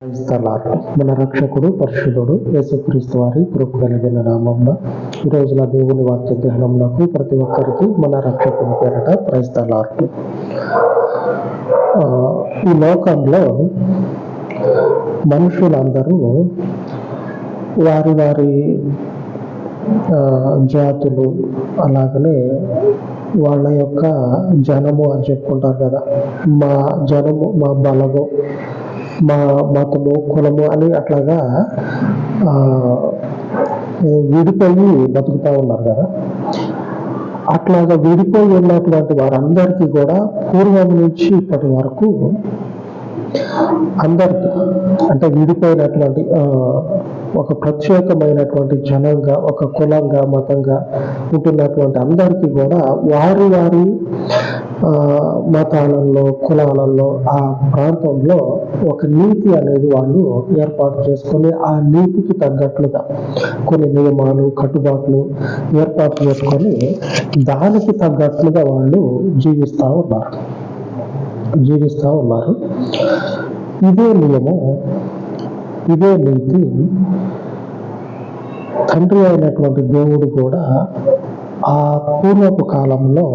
క్రైస్తలార్ట్ మన రక్షకుడు పరిశుద్ధుడు యేసుక్రీస్తు వారి కృప కలిగిన నామమున ఈ రోజున దేవుని వాక్య ధ్యానమునకు ప్రతి ఒక్కరికి మన రక్షకుని పేరట క్రైస్తలార్ట్. ఈ లోకంలో మనుషులందరూ వారి వారి జాతులు అలాగనే వాళ్ళ యొక్క జనము అని చెప్పుకుంటారు కదా. మా జనము, మా బలము, మా మతము, కులము అని అట్లాగా విడిపోయి బతుకుతూ ఉన్నారు కదా. అట్లాగా విడిపోయి ఉన్నటువంటి వారందరికీ కూడా పూర్వం నుంచి ఇప్పటి వరకు అందరికీ అంటే విడిపోయినటువంటి ఒక ప్రత్యేకమైనటువంటి జనంగా, ఒక కులంగా, మతంగా ఉంటున్నటువంటి అందరికీ కూడా వారి వారి మతాలలో, కులాలలో, ఆ ప్రాంతంలో ఒక నీతి అనేది వాళ్ళు ఏర్పాటు చేసుకొని ఆ నీతికి తగ్గట్లుగా కొన్ని నియమాలు, కట్టుబాట్లు ఏర్పాటు చేసుకొని దానికి తగ్గట్లుగా వాళ్ళు జీవిస్తూ ఉన్నారు. ఇదే నియమం, ఇదే నీతి తండ్రి అయినటువంటి దేవుడు కూడా ఆ పూర్వపు కాలంలో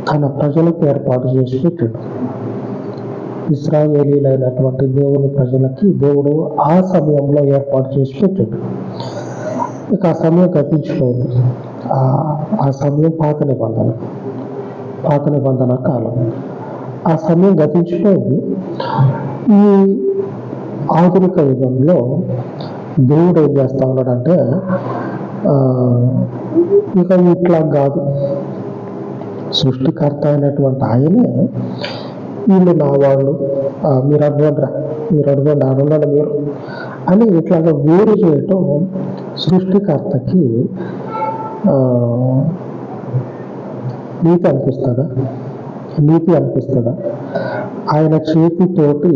తన ప్రజలకు ఏర్పాటు చేసి పెట్టాడు. ఇశ్రాయేలీలైనటువంటి దేవుని ప్రజలకి దేవుడు ఆ సమయంలో ఏర్పాటు చేసి పెట్టాడు. ఇక ఆ సమయం గతించిపోయింది. ఆ సమయం పాత నిబంధన కాలం. ఆ సమయం గతించిపోయింది. ఈ ఆధునిక యుగంలో దేవుడు ఏం చేస్తా ఉన్నాడంటే ఇక ఇట్లా కాదు, సృష్టికర్త అయినటువంటి ఆయనే వీళ్ళు నా వాళ్ళు, మీరు అడగండి అడగండి మీరు అని ఇట్లాగా వేరు చేయటం సృష్టికర్తకి నీతి అనిపిస్తుందా? ఆయన చేతితోటి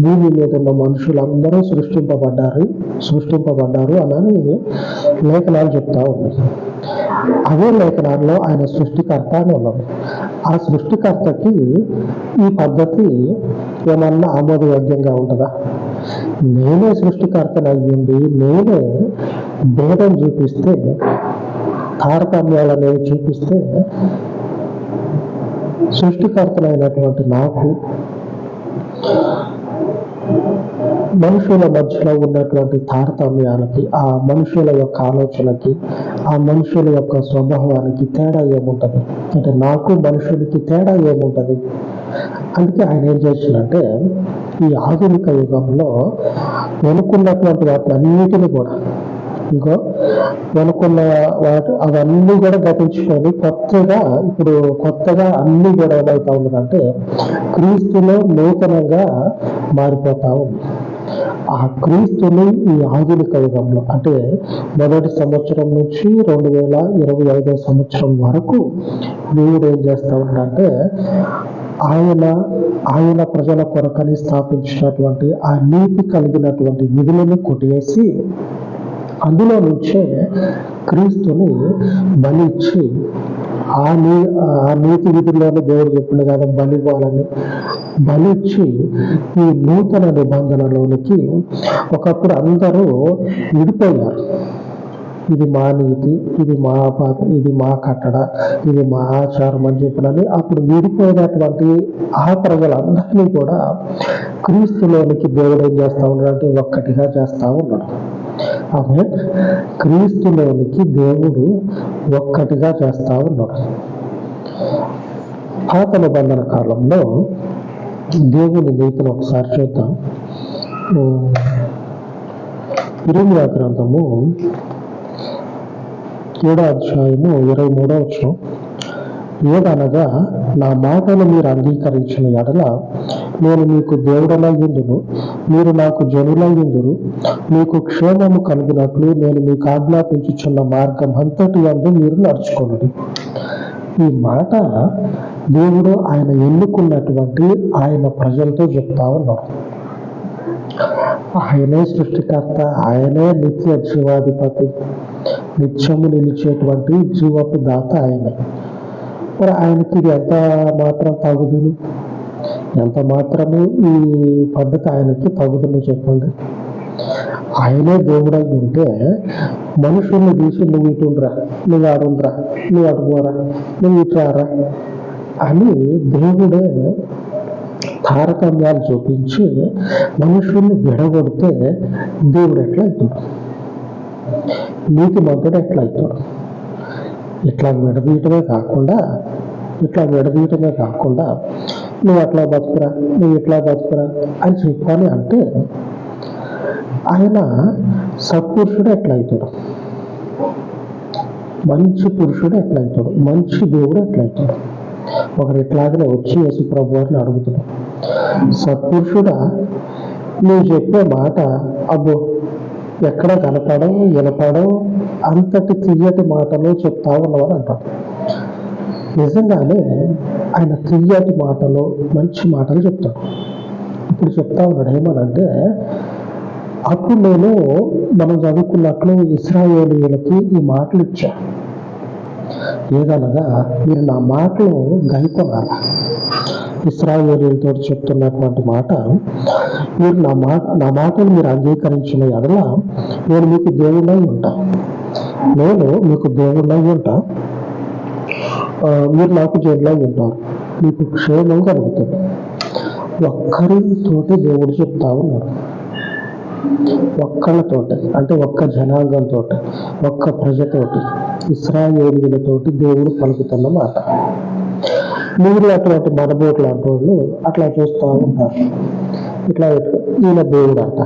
భూమి మీద ఉన్న మనుషులందరూ సృష్టింపబడ్డారు అని లేఖనాలు చెప్తా ఉన్నాయి. అదే లేఖనాల్లో ఆయన సృష్టికర్త అని ఉన్నది. ఆ సృష్టికర్తకి ఈ పద్ధతి ఏమన్నా ఆమోదయోగ్యంగా ఉంటుందా? నేనే సృష్టికర్తను అయ్యింది, నేనే భేదం చూపిస్తే, తారతమ్యాలు అనేవి చూపిస్తే సృష్టికర్తలైనటువంటి నాకు మనుషుల మధ్యలో ఉన్నటువంటి తారతమ్యాలకి, ఆ మనుషుల యొక్క ఆలోచనకి, ఆ మనుషుల యొక్క స్వభావానికి తేడా ఏముంటుంది? అంటే నాకు మనుషులకి తేడా ఏముంటుంది? అందుకే ఆయన ఏం చేసిందంటే ఈ ఆధునిక యుగంలో వెనుకున్నటువంటి వాటిని అన్నిటిని కూడా వెనుకున్న అవన్నీ కూడా గతించుకొని కొత్తగా అన్ని కూడా ఏమవుతా ఉన్నదంటే క్రీస్తులో నూతనంగా మారిపోతా ఉంది. ఆ క్రీస్తుని ఈ ఆధునిక యుగంలో అంటే మొదటి సంవత్సరం నుంచి 2025 సంవత్సరం వరకు దేవుడు ఏం చేస్తా ఉన్నాడంటే ఆయన ప్రజల కొరకని స్థాపించినటువంటి ఆ నీతి కలిగినటువంటి విధులను కొట్టేసి అందులో నుంచే క్రీస్తుని బలిచ్చి ఆ నీతి విధుల్లోనే దేవుడు చెప్పింది కదా, బలిచ్చి ఈ నూతన నిబంధనలోనికి ఒకప్పుడు అందరూ విడిపోయారు. ఇది మా నీతి, ఇది మా పాత, ఇది మా కట్టడ, ఇది మా ఆచారం అని చెప్పినని అప్పుడు విడిపోయినటువంటి ఆ ప్రజలందరినీ కూడా క్రీస్తులోనికి దేవుడు ఏం చేస్తా ఉన్నాడంటే ఒక్కటిగా చేస్తా ఉన్నాడు. ఆమె క్రీస్తులోనికి దేవుడు ఒక్కటిగా చేస్తా ఉన్నాడు. పాత నిబంధన కాలంలో దేవుని నీతిని ఒకసారి చూద్దాం. ఇర్మియా గ్రంథము 7వ అధ్యాయము 23వ వచనం, ఏదనగా నా మాటలు మీరు అంగీకరించిన ఎడల నేను మీకు దేవుడనయ్యుందును, మీరు నాకు జనులయ్యుందురు, మీకు క్షేమము కలిగినట్లు నేను మీకు ఆజ్ఞాపించుచున్న మార్గం అంతటి యందు మీరు నడుచుకొనుడి. ఈ మాట దేవుడు ఆయన ఎన్నుకున్నటువంటి ఆయన ప్రజలతో చెప్తా ఉన్నాడు. ఆయనే సృష్టికర్త, ఆయనే నిత్య జీవాధిపతి, నిత్యము నిలిచేటువంటి జీవపు దాత ఆయనే. మరి ఆయనకి ఇది ఎంత మాత్రం తగుదును? ఎంత మాత్రము ఈ పద్ధతి ఆయనకి తగుదని చెప్పండి. ఆయనే దేవుడై ఉంటే మనుషుల్ని చూసి నువ్వు ఇటుండ్రా, నువ్వు ఆడుండ్రా, నువ్వు అడుగురా, నువ్వు ఇట్రారా అని దేవుడే తారతమ్యాలు చూపించి మనుషుల్ని విడగొడితే దేవుడు ఎట్లా అవుతాడు? నీతిమంతుడు ఎట్లా అవుతాడు? ఇట్లా విడదీయటమే కాకుండా నువ్వు అట్లా బతుకురా, నువ్వు ఇట్లా బతుకురా అని చెప్పాలి అంటే ఆయన సత్పురుషుడు ఎట్లా అవుతాడు? మంచి పురుషుడు ఎట్లా అవుతాడు? మంచి దేవుడు ఎట్లా అవుతాడు? ఒకరు ఇట్లాగనే వచ్చి యేసు ప్రభు వారిని అడుగుతున్నాడు, సత్పురుషుడా, నువ్వు చెప్పే మాట అబ్బో ఎక్కడ వినపడో అంతటి తీయటి మాటలు చెప్తా ఉన్నవారు అంటాడు. నిజంగానే ఆయన తీయటి మాటలు, మంచి మాటలు చెప్తాడు. ఇప్పుడు చెప్తా ఉన్నాడు ఏమనంటే, అప్పుడు మనం చదువుకున్నట్లు ఇశ్రాయేలీయులకి ఈ మాటలు ఇచ్చా, ఏదనగా మీరు నా మాటలు గైకొనాలి. ఇశ్రాయేలీయులతో చెప్తున్నటువంటి మాట, మీరు నా మాటలు మీరు అంగీకరించిన ఎడల నేను మీకు దేవుళ్ళై ఉంటా, మీరు నాకు జనులై ఉంటారు, మీకు క్షేమం కలుగుతుంది. ఒక్కరితోటి దేవుడు చెప్తా ఉన్నాడు, ఒక్కళ్ళతోటి అంటే ఒక్క జనాంగంతో, ఒక్క ప్రజతోటి, ఇశ్రాయేలీయులతోటి దేవుడు పలుకుతున్న మాట. మీరు అటువంటి మనబోట్లు లాంటి వాళ్ళు అట్లా చూస్తూ ఉంటారు. ఇట్లా ఈయన దేవుడు అంట,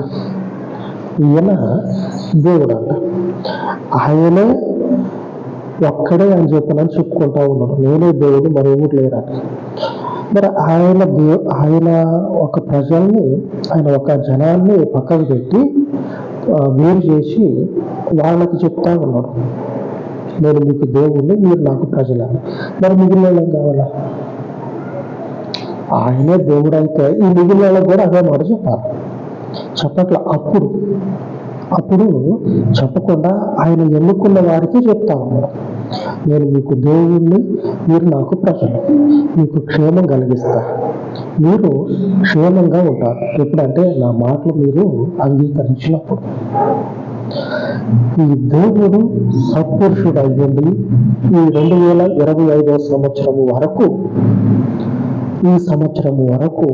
ఆయనే ఒక్కడే అని చెప్పనని చెప్పుకుంటా ఉన్నాడు, నేనే దేవుడు మరి ఎవరు లేరని. మరి ఆయన ఒక ప్రజల్ని, ఆయన ఒక జనాన్ని పక్కకు పెట్టి వేరు చేసి వాళ్ళకి చెప్తా ఉన్నాడు, నేను మీకు దేవుణ్ణి, మీరు నాకు ప్రజలని. మరి మిగిలిన ఏం కావాలా? ఆయనే దేవుడు అయితే ఈ మిగిలిన కూడా అదే మాట చెప్పాలి. చెప్పట్లా. అప్పుడు చెప్పకుండా ఆయన ఎన్నుకున్న వారికి చెప్తా ఉన్నాడు, నేను మీకు దేవుణ్ణి, మీరు నాకు ప్రజలు, మీకు క్షేమం కలిగిస్తా, మీరు క్షేమంగా ఉంటారు. ఎప్పుడంటే నా మాటలు మీరు అంగీకరించినప్పుడు. ఈ దేవుడు సత్పురుషుడు అయ్యండి ఈ 2025 సంవత్సరం వరకు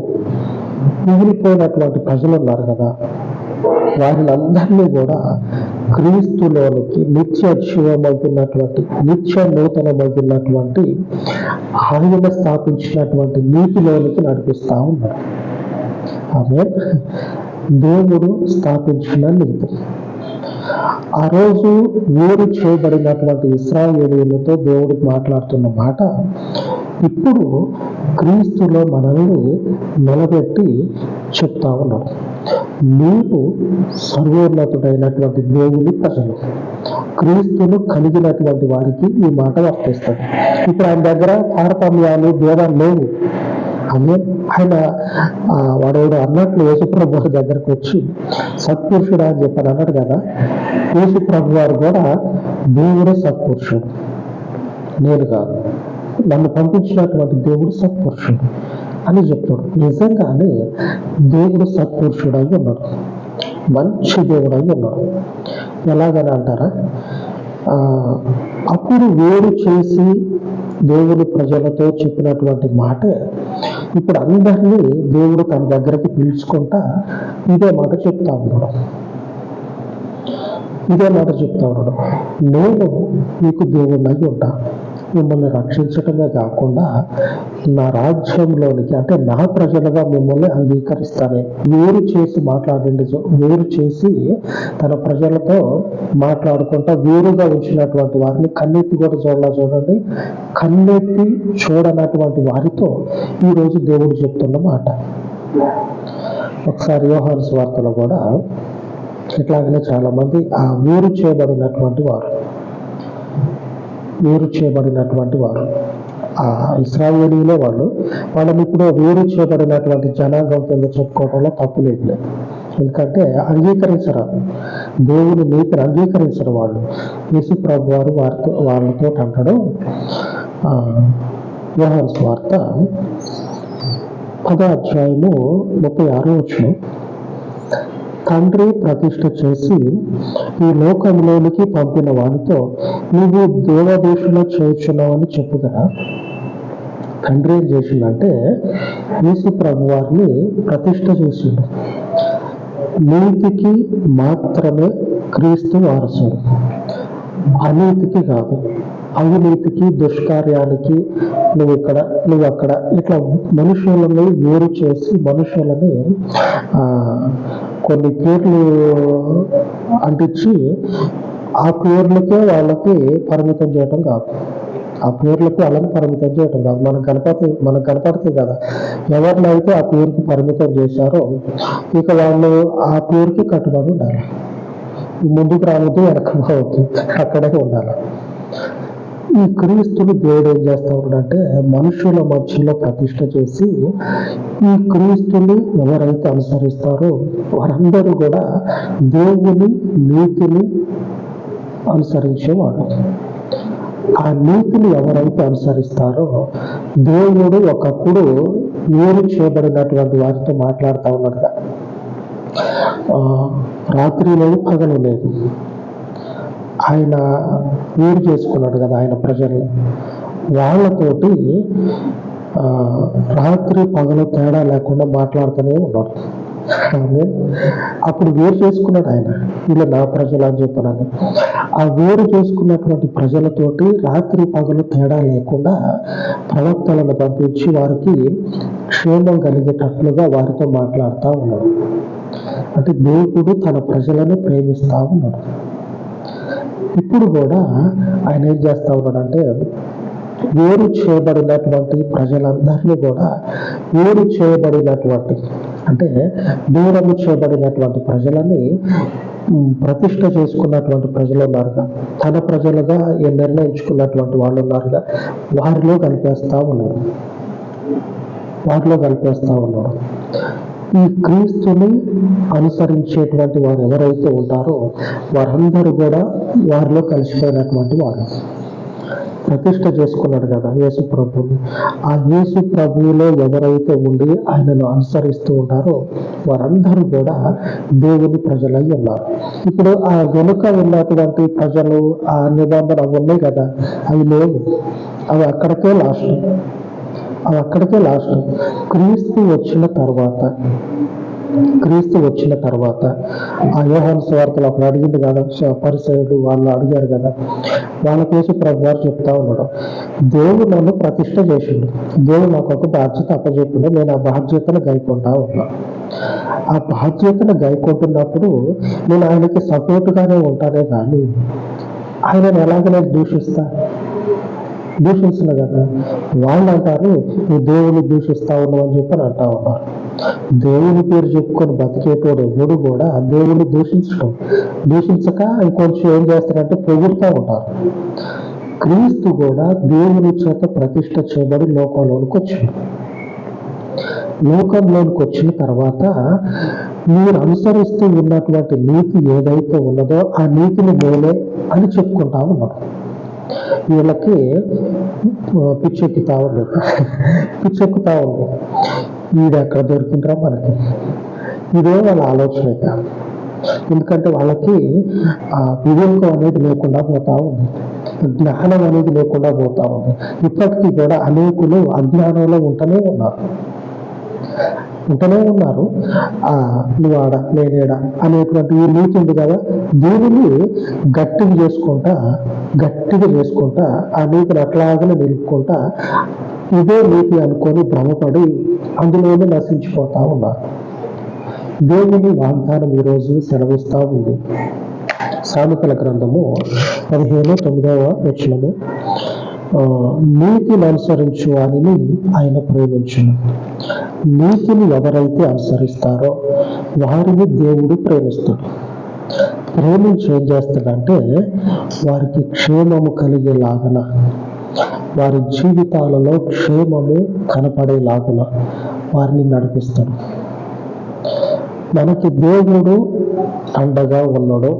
మిగిలిపోయినటువంటి ప్రజలు ఉన్నారు కదా, వారిని అందరినీ కూడా క్రీస్తులోనికి నిత్య నూతనమవుతున్నటువంటి ఆయన స్థాపించినటువంటి నీతిలోనికి నడిపిస్తా ఉన్నాడు. ఆమె దేవుడు స్థాపించిన నీతి. ఆ రోజు వేరు చేయబడినటువంటి ఇశ్రాయేలీయులతో దేవుడు మాట్లాడుతున్న మాట ఇప్పుడు క్రీస్తులో మనల్ని నిలబెట్టి చెప్తా ఉన్నాడు, మీరు సర్వోన్నతుడైనటువంటి దేవుని ప్రజలు, క్రీస్తును కలిగినటువంటి వారికి ఈ మాట వర్తిస్తుంది. ఇప్పుడు ఆయన దగ్గర తారతమ్యాలు, భేదాలు లేవు. ఆయన వాడేవాడు అన్నట్లు యేసుప్రభు వారి దగ్గరకు వచ్చి సత్పురుషుడు అని చెప్పని అన్నాడు కదా, యేసుప్రభు వారు కూడా దేవుడే సత్పురుషుడు, నేను కాదు, నన్ను పంపించినటువంటి దేవుడు సత్పురుషుడు అని చెప్తాడు. నిజంగానే దేవుడు సత్పురుషుడు అయి ఉన్నాడు, మంచి దేవుడు అయి ఉన్నాడు. ఎలాగని అంటారా, అప్పుడు వేరు చేసి దేవుడు ప్రజలతో చెప్పినటువంటి మాటే ఇప్పుడు అందరినీ దేవుడు తన దగ్గరికి పిలుచుకుంటా ఇదే మాట చెప్తా ఉన్నాడు. నేను మీకు దేవుడినై ఉంటా, మిమ్మల్ని రక్షించటమే కాకుండా నా రాజ్యంలోనికి అంటే నా ప్రజలుగా మిమ్మల్ని అంగీకరిస్తానే. వేరు చేసి తన ప్రజలతో మాట్లాడుకుంటా వేరుగా ఉంచినటువంటి వారిని కన్నెత్తి కూడా చూడండి, కన్నెత్తి చూడనటువంటి వారితో ఈరోజు దేవుడు చెప్తున్న మాట. ఒకసారి యోహాను సువార్తలో కూడా ఇట్లాగనే చాలా మంది ఆ వేరు చేయబడినటువంటి వారు ఆ ఇశ్రాయేలీలే వాళ్ళని ఇప్పుడు వేరు చేయబడినటువంటి జనాంగం కింద చెప్పుకోవడంలో తప్పు లేదు. ఎందుకంటే అంగీకరించరు, దేవుని నీతిని అంగీకరించరు వాళ్ళు. యేసు ప్రభు వారు వాళ్ళతో అంటాడు, యోహాను సువార్త 10 అధ్యాయము 36 వచనం, తండ్రి ప్రతిష్ఠ చేసి ఈ లోకంలోనికి పంపిన వానితో నువ్వు దేవదూషణ చేయుచున్నావని చెప్పుదరా. తండ్రి ఏం చేసిండంటే యేసు ప్రభు వారిని ప్రతిష్ఠ చేసిండు. నీతికి మాత్రమే క్రీస్తు వారసుడు, అనీతికి కాదు. అవినీతికి, దుష్కార్యానికి నువ్వు అక్కడ ఇట్లా మనుషులని వేరు చేసి మనుషులని కొన్ని పేర్లు అంటించి ఆ పేర్లకే వాళ్ళకి పరిమితం చేయటం కాదు. ఆ పేర్లకు వాళ్ళని పరిమితం చేయటం కాదు. మనకు కనపడతాయి కదా, ఎవరినైతే ఆ పేరుకి పరిమితం చేశారో ఇక వాళ్ళు ఆ పేరుకి కట్టుబడి ఉండాలి. ముందుకు రావద్దు, వెనక పోవద్దు, అక్కడే ఉండాలి. ఈ క్రీస్తుని దేవుడు ఏం చేస్తా ఉన్నాడంటే మనుషుల మధ్యలో ప్రతిష్ఠ చేసి ఈ క్రీస్తుని ఎవరైతే అనుసరిస్తారో వారందరూ కూడా దేవుని నీతిని అనుసరించేవాడు. ఆ నీతిని ఎవరైతే అనుసరిస్తారో దేవుడు ఒకప్పుడు వేరు చేయబడినటువంటి వారితో మాట్లాడుతూ ఉన్నాడుగా. రాత్రి లేదు, పగలు లేదు. ఆయన వేరు చేసుకున్నాడు కదా ఆయన ప్రజల్ని. వాళ్ళతోటి రాత్రి పగలు తేడా లేకుండా మాట్లాడుతూనే ఉన్నాడు. అప్పుడు వేరు చేసుకున్నాడు ఆయన, వీళ్ళు నా ప్రజలు అని చెప్పనని. ఆ వేరు చేసుకున్నటువంటి ప్రజలతోటి రాత్రి పగలు తేడా లేకుండా ప్రవక్తలను పంపించి వారికి క్షేమం కలిగేటట్లుగా వారితో మాట్లాడుతూ ఉన్నాడు. అంటే దేవుడు తన ప్రజలను ప్రేమిస్తూ ఉన్నాడు. ఇప్పుడు కూడా ఆయన ఏం చేస్తా ఉన్నాడంటే వేరు చేయబడినటువంటి ప్రజలందరినీ కూడా వేరు చేయబడినటువంటి అంటే దూరము చేయబడినటువంటి ప్రజలని ప్రతిష్ఠ చేసుకున్నటువంటి ప్రజలు ఉన్నారుగా, తన ప్రజలుగా నిర్ణయించుకున్నటువంటి వాళ్ళు ఉన్నారుగా, వారిలో కలిపేస్తా ఉన్నాడు. ఈ క్రీస్తుని అనుసరించేటువంటి వారు ఎవరైతే ఉంటారో వారందరూ కూడా వారిలో కలిసిపోయినటువంటి వారు. ప్రతిష్ఠ చేసుకున్నాడు కదా యేసు ప్రభుని. ఆ యేసు ప్రభువులో ఎవరైతే ఉండి ఆయనను అనుసరిస్తూ ఉంటారో వారందరూ కూడా దేవుని ప్రజలై ఉన్నారు. ఇప్పుడు ఆ వెనుక ఉన్నటువంటి ప్రజలు, ఆ నిబంధన అవి ఉన్నాయి కదా, అవి లేవు. అవి అక్కడికే లాస్ట్. క్రీస్తు వచ్చిన తర్వాత ఆ యోహాను సువార్తలో అప్పుడు అడిగింది కదా, పరిసయ్యులు వాళ్ళు అడిగారు కదా, వాళ్ళకేసి ప్రభు వారు చెప్తా ఉన్నాడు, దేవుడు నన్ను ప్రతిష్ఠ చేసిండు, దేవుడు నాకు ఒక బాధ్యత అప్పచెప్పిండు, నేను ఆ బాధ్యతను గైకొంటా ఉన్నా. ఆ బాధ్యతను గైకొంటున్నప్పుడు నేను ఆయనకి సపోర్ట్గానే ఉంటానే కానీ ఆయనను ఎలాగ నేను దూషిస్తున్నా కదా. వాళ్ళు అంటారు నువ్వు దేవుని దూషిస్తా ఉన్నావు అని చెప్పని అంటా ఉన్నారు. దేవుని పేరు చెప్పుకొని బతికేటోడు ఎవడు కూడా దేవుని దూషించక ఇంకొంచెం ఏం చేస్తారంటే పొగుడుతూ ఉంటారు. క్రీస్తు కూడా దేవుని చేత ప్రతిష్ఠ చేయబడి లోకంలోనికి వచ్చిన తర్వాత మీరు అనుసరిస్తూ ఉన్నటువంటి నీతి ఏదైతే ఉన్నదో ఆ నీతిని నేనే అని చెప్పుకుంటా ఉన్నాడు. వీళ్ళకి పిచ్చెక్కుతా ఉంది. వీడు ఎక్కడ దొరికిండ్రా మనకి, ఇదే వాళ్ళ ఆలోచన. ఎందుకంటే వాళ్ళకి ఆ వివేకం అనేది లేకుండా పోతా ఉంది, జ్ఞానం అనేది లేకుండా పోతా ఉంది. ఇప్పటికీ కూడా అనేకులు అజ్ఞానంలో ఉంటూనే ఉన్నారు. నువ్వు ఆడ నేనేడా అనేటువంటి ఈ నీతి ఉంది కదా, దీనిని గట్టిగా చేసుకుంటా ఆ నీతిని అట్లాగనే నిలుపుకుంటా ఇదే నీతి అనుకొని భ్రమపడి అందులోనే నశించిపోతా ఉన్నారు. దేవుని వాగ్దానం ఈరోజు సెలవిస్తా ఉంది. సామెతల గ్రంథము 15:9 నీతిని అనుసరించు వారిని ఆయన ప్రేమించును. నీతిని ఎవరైతే అనుసరిస్తారో వారిని దేవుడు ప్రేమిస్తాడు. ప్రేమించి ఏం చేస్తాడంటే వారికి క్షేమము కలిగేలాగున, వారి జీవితాలలో క్షేమము కనపడేలాగున వారిని నడిపిస్తాడు. మనకి దేవుడు అండగా ఉన్నాడు,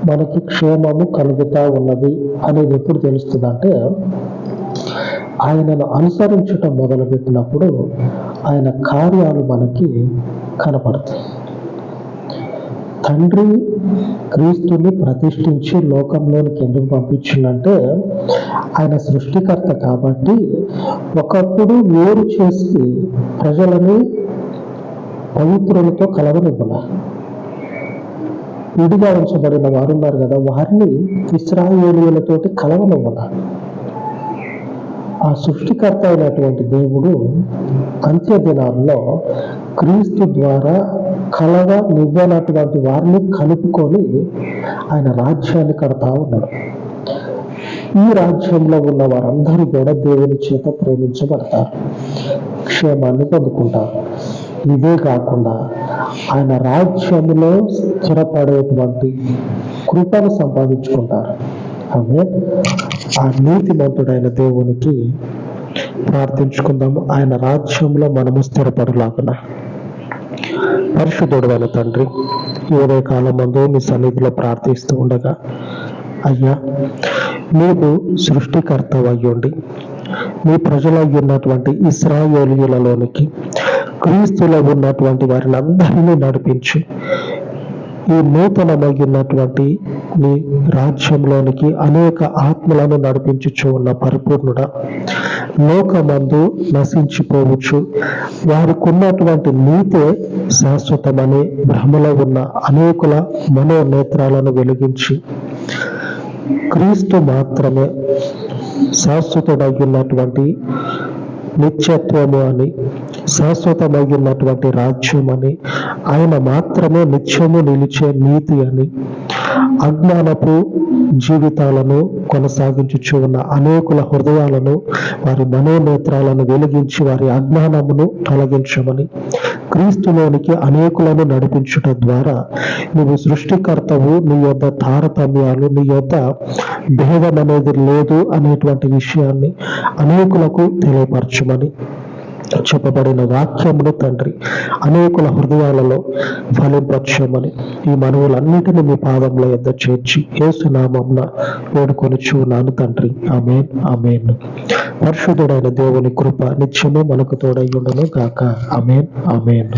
మనకి క్షేమము కలుగుతా ఉన్నది అనేది ఎప్పుడు తెలుస్తుందంటే ఆయనను అనుసరించటం మొదలుపెట్టినప్పుడు ఆయన కార్యాలు మనకి కనపడతాయి. తండ్రి క్రీస్తుని ప్రతిష్ఠించి లోకంలోనికి ఎందుకు పంపించిందంటే ఆయన సృష్టికర్త కాబట్టి ఒకప్పుడు వేరు చేసి ప్రజలని పవిత్రులతో కలవనివ్వాల. విడిగా ఉంచబడిన వారు ఉన్నారు కదా, వారిని ఇశ్రాయేలీయులతోటి కలవనివ్వాల. ఆ సృష్టికర్త అయినటువంటి దేవుడు అంత్య దినాల్లో క్రీస్తు ద్వారా నివ్వనటువంటి వారిని కలుపుకొని ఆయన రాజ్యాన్ని కడతా ఉన్నాడు. ఈ రాజ్యంలో ఉన్న వారందరూ కూడా దేవుని చేత ప్రేమించబడతారు, క్షేమాన్ని పొందుకుంటారు. ఇదే కాకుండా ఆయన రాజ్యంలో స్థిరపడేటువంటి కృపను సంపాదించుకుంటారు. ఆమె ఆ నీతిమంతుడైన దేవునికి ప్రార్థించుకుందాము. ఆయన రాజ్యంలో మనము స్థిరపడలాగున. పరిశుద్ధుడైన తండ్రి, ఈ ఉదయ కాలం మందు మీ సన్నిధిలో ప్రార్థిస్తూ ఉండగా, అయ్యా నీవు సృష్టికర్త అయ్యుండి మీ ప్రజలై ఉన్నటువంటి ఇశ్రాయేలీయులలోనికి క్రీస్తులో ఉన్నటువంటి వారిని అందరినీ నడిపించి ఈ నూతనమైనటువంటి నీ రాజ్యంలోనికి అనేక ఆత్మలను నడిపించుచు ఉన్న పరిపూర్ణుడా, లోకమందు నశించిపోవచ్చు వారికి ఉన్నటువంటి నీతే శాశ్వతమని భ్రమలో ఉన్న అనేకుల మనోనేత్రాలను వెలిగించి క్రీస్తు మాత్రమే శాశ్వతుడైనటువంటి నిత్యత్వము అని, శాశ్వతమైనటువంటి రాజ్యం అని, ఆయన మాత్రమే నిత్యము నిలిచే నీతి అని, అజ్ఞానపు జీవితాలను కొనసాగించుచు ఉన్న అనేకుల హృదయాలను, వారి మనోనేత్రాలను వెలిగించి వారి అజ్ఞానమును తొలగించమని, క్రీస్తులోనికి అనేకులను నడిపించుట ద్వారా నువ్వు సృష్టికర్తవు, నీ యొద్ద తారతమ్యాలు, నీ యొద్ద భేదం అనేది లేదు అనేటువంటి విషయాన్ని అనేకులకు తెలియపరచమని చెప్పబడిన వాక్యమును తండ్రి అనేకుల హృదయాలలో ఫలింపచేయమని ఈ మనవులన్నిటిని మీ పాదముల యొద్ద చేర్చి యేసు నామమున వేడుకొనుచున్నాను తండ్రి. ఆమేన్, ఆమేన్. పరిశుద్ధుడైన దేవుని కృప నిత్యము మనకు తోడై ఉండును గాక. ఆమేన్, ఆమేన్.